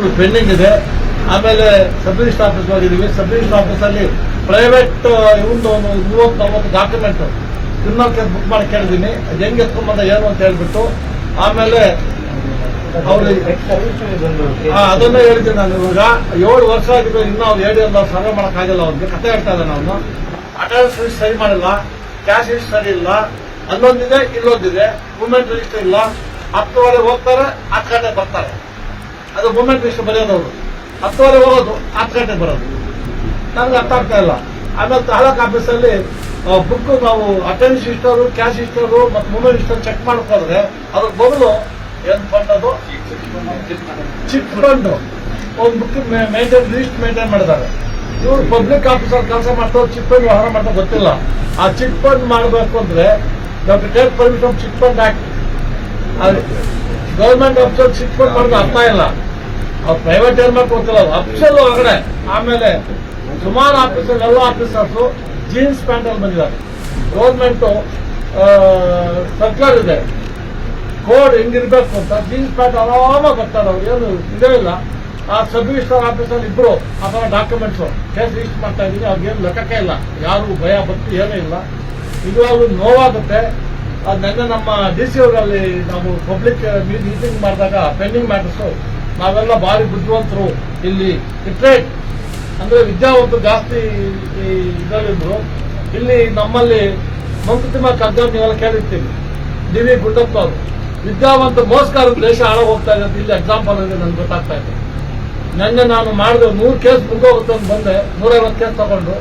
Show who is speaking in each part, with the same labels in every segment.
Speaker 1: ಕೇಸ್ಗಳು ಪೆಂಡಿಂಗ್ ಇದೆ. ಆಮೇಲೆ ಸಬ್ ರಿಜಿಸ್ಟರ್ ಆಫೀಸ್ ಹೋಗಿದ್ದೀವಿ. ಸಬ್ ರಿಜಿಸ್ಟರ್ ಆಫೀಸಲ್ಲಿ ಪ್ರೈವೇಟ್ ಇವಂದು ಒಂದು 30-40 ಡಾಕ್ಯುಮೆಂಟ್ ಕ್ರಿಮಿನಲ್ ಕೇಸ್ ಬುಕ್ ಮಾಡಿ ಕೇಳಿದ್ದೀನಿ. ಅದು ಹೆಂಗೆ ಎತ್ಕೊಂಬಂದ ಏನು ಅಂತ ಹೇಳ್ಬಿಟ್ಟು ಆಮೇಲೆ ಅವ್ರಿಗೆ ಅದನ್ನ ಹೇಳಿದ್ದೀನಿ ನಾನು. ಇವಾಗ 7 ವರ್ಷ ಆಗಿದೆ, ಇನ್ನೂ ಅವ್ರು ಹೇಳಿ ಅಲ್ಲ, ಸರ್ವೆ ಮಾಡೋಕ್ಕಾಗಲ್ಲ. ಅವ್ರಿಗೆ ಕತೆ ಹೇಳ್ತಾ ಇದ್ದಾನೆ ಅವನು. ಅಟೆಂಡೆನ್ಸ್ ಲಿಸ್ಟ್ ಸರಿ ಮಾಡಿಲ್ಲ, ಕ್ಯಾಶ್ ಲಿಸ್ಟ್ ಸರಿ ಇಲ್ಲ, ಅಲ್ಲೊಂದಿದೆ ಇಲ್ಲೊಂದಿದೆ, ಮೂವ್ಮೆಂಟ್ ರಿಜಿಸ್ಟರ್ ಇಲ್ಲ. 10:15 ಹೋಗ್ತಾರೆ, 10 ಗಂಟೆಗೆ ಬರ್ತಾರೆ. ಅದು ಮೂವ್ಮೆಂಟ್ ಲಿಸ್ಟ್ ಬರೆಯೋದವ್ರು 10:15 ಹೋಗೋದು, 10 ಗಂಟೆಗೆ ಬರೋದು. ನನಗೆ ಅರ್ಥ ಆಗ್ತಾ ಇಲ್ಲ. ಆಮೇಲೆ ತಾಲೂಕ್ ಆಫೀಸಲ್ಲಿ ಬುಕ್ ನಾವು ಅಟೆಂಡೆನ್ಸ್ ಹಿಸ್ಟರು, ಕ್ಯಾಶ್ ಹಿಸ್ಟರು ಮತ್ತು ಮೂವ್ಮೆಂಟ್ ಹಿಸ್ಟರ್ ಚೆಕ್ ಮಾಡ್ಕೋದ್ರೆ ಅದ್ರ ಬದಲು ಏನ್ ಫಂಡ್ ಅದು ಚಿಟ್ ಫಂಡ್ ಒಂದು ಬುಕ್ ಲಿಸ್ಟ್ ಮೇಂಟೈನ್ ಮಾಡಿದ್ದಾರೆ. ಇವರು ಪಬ್ಲಿಕ್ ಆಫೀಸರ್ ಕೆಲಸ ಮಾಡ್ತಾರೆ, ಚಿಟ್ ಫಂಡ್ ವ್ಯವಹಾರ ಮಾಡ್ತಾ ಗೊತ್ತಿಲ್ಲ. ಆ ಚಿಟ್ ಫಂಡ್ ಮಾಡಬೇಕು ಅಂದ್ರೆ ನಾವು take permission chit fund act. Government officer chit fund ಮಾಡೋದು ಅರ್ಥ ಇಲ್ಲ. ಅವ್ರು ಪ್ರೈವೇಟ್ ಏನ್ ಮಾಡ್ಕೊಂಡು ಗೊತ್ತಿಲ್ಲ, ಅಫಿಷಿಯಲ್ ಹೊರಗಡೆ. ಆಮೇಲೆ ಸುಮಾರು ಆಫೀಸರ್ ಎಲ್ಲ ಆಫೀಸರ್ಸು ಜೀನ್ಸ್ ಪ್ಯಾಂಟ್ ಅಲ್ಲಿ ಬಂದಿದ್ದಾರೆ. ಗೌರ್ಮೆಂಟ್ ಸರ್ಕ್ಯುಲರ್ ಇದೆ, ಕೋಡ್ ಹೆಂಗಿರ್ಬೇಕು ಅಂತ. ಜೀನ್ಸ್ ಪ್ಯಾಂಟ್ ಆರಾಮಾಗಿ ಬರ್ತಾರೆ ಅವ್ರು, ಏನು ಇದೇ ಇಲ್ಲ. ಆ ಸಬ್ ರಿಜಿಸ್ಟರ್ ಆಫೀಸಲ್ಲಿ ಇಬ್ರು ಆ ಥರ ಡಾಕ್ಯುಮೆಂಟ್ಸು ಕೇಸ್ ರಿಜಿಸ್ಟರ್ ಮಾಡ್ತಾ ಇದ್ದೀನಿ. ಅವ್ರಿಗೇನು ಲೆಕ್ಕಕ್ಕೆ ಇಲ್ಲ, ಯಾರು ಭಯ ಭಕ್ತಿ ಏನೂ ಇಲ್ಲ. ಇವಾಗಲೂ ನೋವಾಗುತ್ತೆ. ಅದು ನೆನ್ನೆ ನಮ್ಮ DC ಅವರಲ್ಲಿ ನಾವು ಪಬ್ಲಿಕ್ ಮೀಟಿಂಗ್ ಮಾಡಿದಾಗ ಪೆಂಡಿಂಗ್ ಮ್ಯಾಟರ್ಸು ನಾವೆಲ್ಲ ಭಾರಿ ಬುದ್ಧಿವಂತರು, ಇಲ್ಲಿ ಲಿಟ್ರೇಟ್ ಅಂದ್ರೆ ವಿದ್ಯಾವಂತರು ಜಾಸ್ತಿ ಇದರಲ್ಲಿದ್ರು. ಇಲ್ಲಿ ನಮ್ಮಲ್ಲಿ ಮಂಕುತಿಮ್ಮ ಕಗ್ಗ ನೀವೆಲ್ಲ ಕೇಳಿರ್ತೀವಿ, DV ಗುಡ್ಡಪ್ಪ ಅವರು ವಿದ್ಯಾವಂತ ಮೋಸ್ಕಾರ ದೇಶ ಹಾಳಾಗಿ ಹೋಗ್ತಾ ಇದೆ ಅಂತ ಇಲ್ಲಿ ಎಕ್ಸಾಂಪಲ್ ಇದೆ, ನನ್ಗೆ ಗೊತ್ತಾಗ್ತಾ ಇದೆ. ನೆನ್ನೆ ನಾನು ಮಾಡಿದೆ 100 ಕೇಸ್ ಮುಂದೋಗುತ್ತೆ ಅಂತ ಬಂದೆ, 150 ಕೇಸ್ ತಗೊಂಡು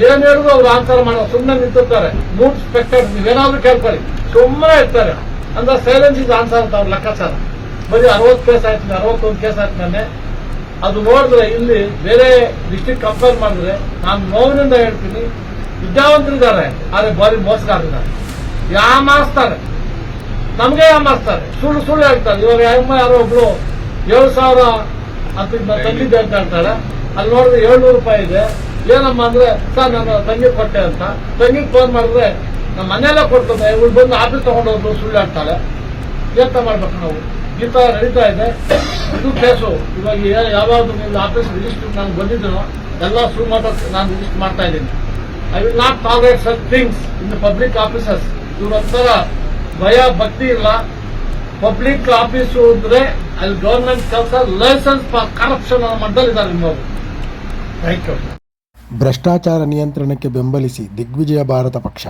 Speaker 1: ಏನ್ ಹೇಳಿದ್ರು ಅವ್ರು ಆನ್ಸರ್ ಮಾಡೋ ಸುಮ್ಮನೆ ನಿಂತಿರ್ತಾರೆ. ಮೂಡ್ ಸ್ಪೆಕ್ಟರ್ ನೀವೇನಾದ್ರೂ ಕೇಳ್ಕೊಳ್ಳಿ, ಸುಮ್ಮನೆ ಇರ್ತಾರೆ. ಅಂದ್ರೆ ಸೈಲೆನ್ಸ್ ಇಸ್ ಆನ್ಸರ್ ಅಂತ ಅವ್ರ ಲೆಕ್ಕಾಚಾರ. ಬರೀ 60 ಕೇಸ್ ಆಯ್ತು, 61 ಕೇಸ್ ಆಯ್ತು ನೆನ್ನೆ. ಅದು ನೋಡಿದ್ರೆ ಇಲ್ಲಿ ಬೇರೆ ಡಿಸ್ಟ್ರಿಕ್ಟ್ ಕಂಪೇರ್ ಮಾಡಿದ್ರೆ ನಾನು ನೋವಿನಿಂದ ಹೇಳ್ತೀನಿ, ವಿದ್ಯಾವಂತರಿದ್ದಾರೆ ಆದ್ರೆ ಬಾರಿ ಮೋಸಗಾರಿದ್ದಾರೆ, ಯಾಮಾರಿಸ್ತಾರೆ, ನಮ್ಗೆ ಯಾಮಾರಿಸ್ತಾರೆ, ಸುಳ್ಳು ಹೇಳ್ತಾರೆ. ಇವಾಗ ಯಾರೋ ಒಬ್ಳು 7,000 ಅಂತ ತಂಗಿದ್ದೆ ಅಂತ ಹೇಳ್ತಾಳೆ. ಅಲ್ಲಿ ನೋಡಿದ್ರೆ 700 ರೂಪಾಯಿ ಇದೆ. ಏನಮ್ಮ ಅಂದ್ರೆ ಸರ್ ನಾನು ತಂಗಿ ಕೊಟ್ಟೆ ಅಂತ. ತಂಗಿಗೆ ಫೋನ್ ಮಾಡಿದ್ರೆ ನಮ್ಮ ಮನೆಯಲ್ಲ ಕೊಡ್ತದೆ, ಇವಳು ಬಂದು ಆಫೀಸ್ ತಗೊಂಡೋದ್ರು, ಸುಳ್ಳು ಹೇಳ್ತಾಳೆ. ಎಂತ ಮಾಡ್ಬೇಕು ನಾವು? ಈ ತರ ನಡೀತಾ ಇದೆ. ಇದು ಕೇಸು ಇವಾಗ ಯಾವ್ಯಾವ್ದು ನೀವು ಆಫೀಸ್ ರಿಜಿಸ್ಟರ್ ನಾನು ಬಂದಿದ್ದೀನೋ ಎಲ್ಲ ಸುಳ್ಳು ಮಾತಾಡ್ತೀನಿ, ನಾನು ರಿಜಿಸ್ಟರ್ ಮಾಡ್ತಾ ಇದ್ದೀನಿ. I will not tolerate such things in the public officers. ಇವ್ರೊಂಥರ ಭಯ ಭಕ್ತಿ ಇಲ್ಲ. ಪಬ್ಲಿಕ್ ಆಫೀಸು ಅಂದ್ರೆ ಅಲ್ಲಿ ಗವರ್ಮೆಂಟ್ ಕೆಲಸ, ಲೈಸೆನ್ಸ್ ಫಾರ್ ಕರಪ್ಷನ್ ಅನ್ನೋ ಮಟ್ಟದಲ್ಲಿದ್ದಾರೆ ನಿಮ್ಮವರು. Thank you.
Speaker 2: ಭ್ರಷ್ಟಾಚಾರ ನಿಯಂತ್ರಣಕ್ಕೆ ಬೆಂಬಲಿಸಿ ದಿಗ್ವಿಜಯ ಭಾರತ ಪಕ್ಷ